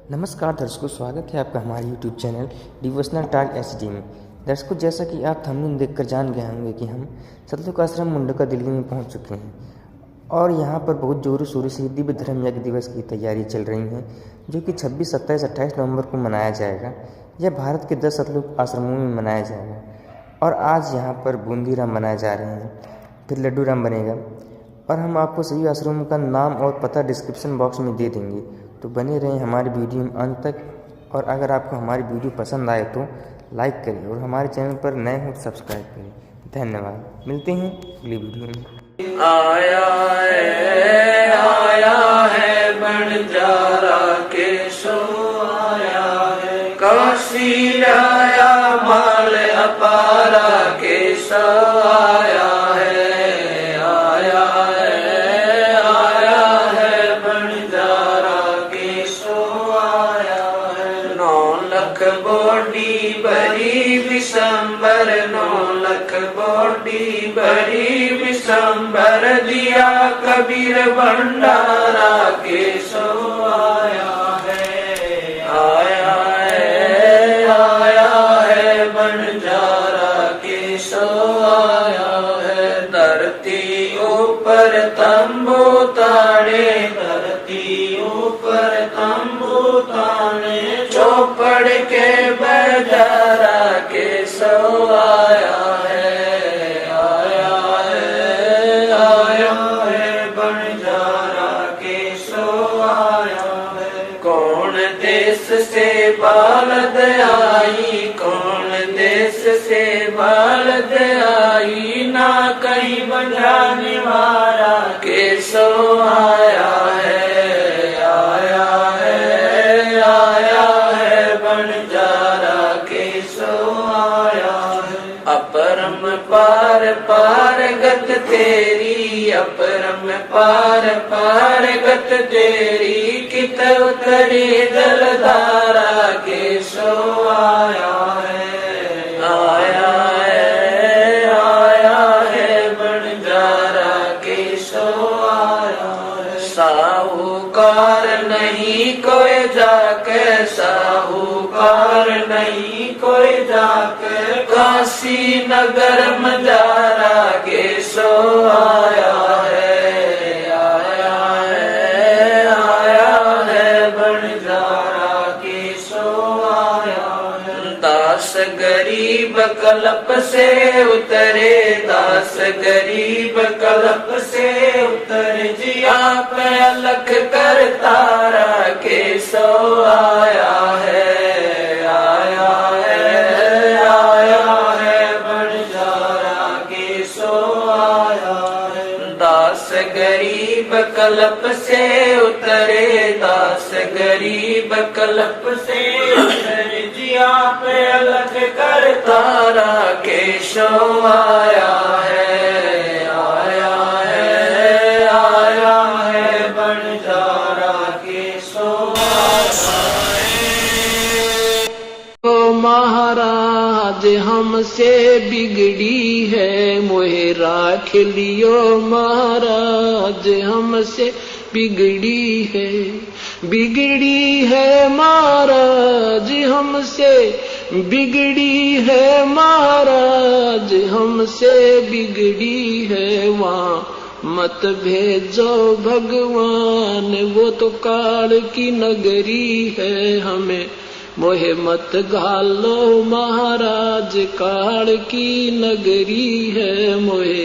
नमस्कार दर्शकों, स्वागत है आपका हमारे YouTube channel devotional talk HD में। दर्शकों, जैसा कि आप थंबनेल देखकर जान गए होंगे कि हम सतलुज आश्रम मुंडका दिल्ली में पहुंच चुके हैं और यहां पर बहुत जोरों शोरों से दिव्य धर्म यज्ञ दिवस की तैयारी चल रही है, जो कि 26, 27, 28 नवंबर को मनाया जाएगा। यह भारत के 10 सतलुज आश्रमों में मनाया जाएगा और आज यहाँ पर बूंदी राम बनाए जा रहे हैं, फिर लड्डू राम बनेगा और हम आपको सभी आश्रमों का नाम और पता डिस्क्रिप्शन बॉक्स में दे देंगे। तो बने रहें हमारी वीडियो में अंत तक, और अगर आपको हमारी वीडियो पसंद आए तो लाइक करें और हमारे चैनल पर नए हो तो सब्सक्राइब करें। धन्यवाद। मिलते हैं अगली वीडियो में। आया है बंजारा केशो आया है, काशी लाया माल अपारा केशो आया है, आया है बंजारा केशो आया है। 9 लाख बॉडी बड़ी विशंबर, 9 लाख बॉडी बड़ी विशंबर, दिया कबीर भंडारा केशो आया है, आया है बंजारा केशो आया है। धरती ऊपर तंबू ताड़े, धरती ऊपर तंबू ताड़े, चौपड़ के बजारा केशो आया है, बंजारा केशो आया है। कौन देश से बालद आई, कौन देश से बालद आई, ना कहीं बजाने वाला केशो आया है, आया है बंजारा केशो आया है। अपरम पार पार गत तेरी, अपरम पार पार गत तेरी, कित उतरी जलधारा केशो आया है, आया है बंजारा केशो आया है। साहूकार नहीं कोई जाके, साहूकार नहीं कोई जाके, काशी नगर मजारा केशो आया है, आया है बंजारा केशो आया है। दास गरीब कल्प से उतरे, दास गरीब कल्प से उतरे, जी आप अलख कर तारा केशो आया है, आया है बंजारा केशो आया है। दास गरीब कल्प से उतरे, दास गरीब कल्प से उतरे, जी आप अलग कर तारा केशो आया है, आया है बंजारा केशो आया है। ओ महाराज हमसे बिगड़ी है, मोहे राख लियो महाराज हमसे बिगड़ी है, बिगड़ी है महाराज हमसे, बिगड़ी है महाराज हमसे बिगड़ी है। वहाँ मत भेजो भगवान, वो तो काल की नगरी है, हमें मोहे मत घालो महाराज, काल की नगरी है, मोहे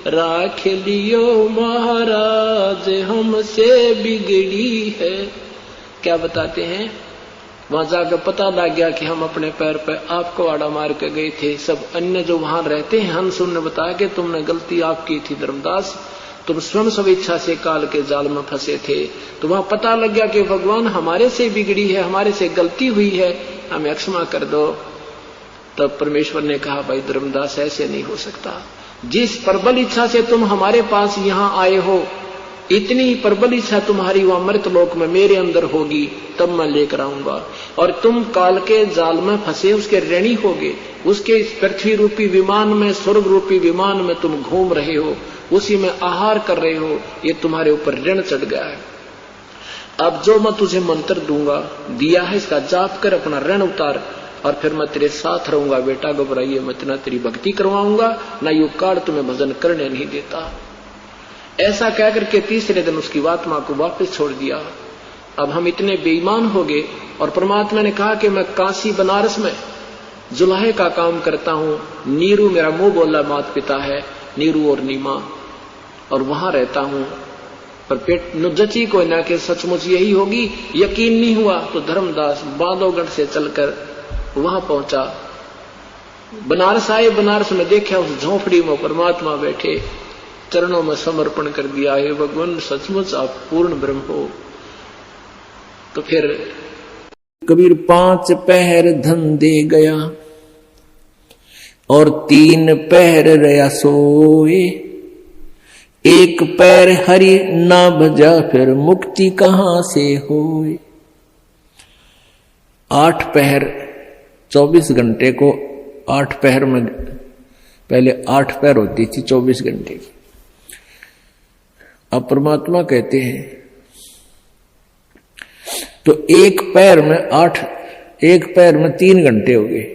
राख लियो महाराज हमसे बिगड़ी है। क्या बताते हैं, वहां जाकर पता लग गया कि हम अपने पैर पे आपको आड़ा मार के गए थे। सब अन्य जो वहां रहते हैं हंस ने बताया कि तुमने गलती आपकी थी धर्मदास, तुम स्वयं स्वेच्छा से काल के जाल में फंसे थे। तो वहां पता लग गया कि भगवान हमारे से बिगड़ी है, हमारे से गलती हुई है, हमें क्षमा कर दो। तब परमेश्वर ने कहा, भाई धर्मदास ऐसे नहीं हो सकता, जिस प्रबल इच्छा से तुम हमारे पास यहाँ आए हो, इतनी प्रबल इच्छा तुम्हारी वहां मृतलोक में मेरे अंदर होगी, तब मैं लेकर आऊंगा। और तुम काल के जाल में फंसे उसके ऋणी होगे, उसके पृथ्वी रूपी विमान में, स्वर्ग रूपी विमान में तुम घूम रहे हो, उसी में आहार कर रहे हो, ये तुम्हारे ऊपर ऋण चढ़ गया है। अब जो मैं तुझे मंत्र दूंगा दिया है इसका जाप कर, अपना ऋण उतार, और फिर मैं तेरे साथ रहूंगा बेटा, घबराइए मत, ना तेरी भक्ति करवाऊंगा, ना यू काल तुम्हें भजन करने नहीं देता। ऐसा कहकर के तीसरे दिन उसकी आत्मा को वापस छोड़ दिया। अब हम इतने बेईमान हो गए, और परमात्मा ने कहा कि मैं काशी बनारस में जुलाहे का काम करता हूं, नीरू मेरा मुंह बोला माता पिता है, नीरू और नीमा, और वहां रहता हूं। पर पेट नुजची को ना कि सचमुच यही होगी, यकीन नहीं हुआ तो धर्मदास बांधवगढ़ से चलकर वहां पहुंचा। बनारस आए, बनारस में देखा उस झोंपड़ी में परमात्मा बैठे, चरणों में समर्पण कर दिया, हे भगवान सचमुच आप पूर्ण ब्रह्म हो। तो फिर कबीर 5 पहर धन दे गया और 3 पहर रया सोए, 1 पैर हरि ना भजा फिर मुक्ति कहां से होए। 8 पहर 24 घंटे को 8 पहर में, पहले 8 पहर होती थी 24 घंटे की। अब परमात्मा कहते हैं तो 1 पैर में 8, 1 पैर में 3 घंटे हो गए।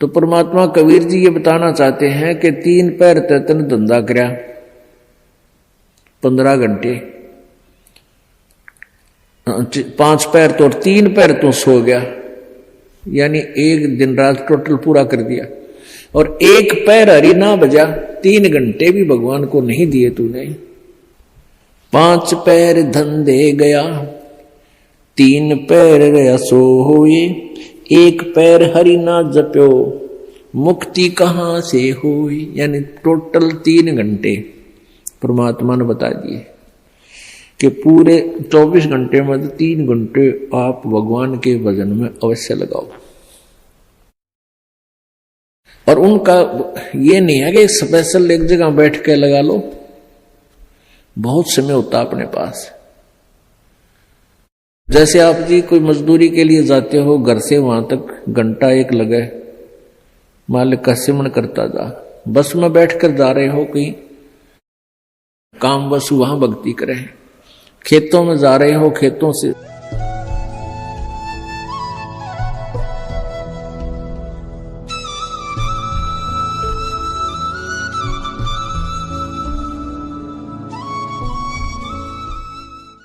तो परमात्मा कबीर जी ये बताना चाहते हैं कि 3 पैर तन धंधा करया 15 घंटे, 5 पैर तो 3 पैर तो सो गया, यानी 1 दिन रात टोटल पूरा कर दिया। और 1 पैर हरि ना बजा, 3 घंटे भी भगवान को नहीं दिए तूने। 5 पैर धन दे गया, 3 पैर रया सोए, 1 पैर हरि ना जप्यो मुक्ति कहां से हुई। यानी टोटल 3 घंटे परमात्मा ने बता दिए कि पूरे 24 घंटे में 3 घंटे आप भगवान के भजन में अवश्य लगाओ। और उनका ये नहीं है कि स्पेशल एक जगह बैठ के लगा लो, बहुत समय होता अपने पास। जैसे आप जी कोई मजदूरी के लिए जाते हो, घर से वहां तक घंटा 1 लगे, मालिक का सिमरण करता जा। बस में बैठकर जा रहे हो कहीं काम, बस वहां भक्ति करें। खेतों में जा रहे हो, खेतों से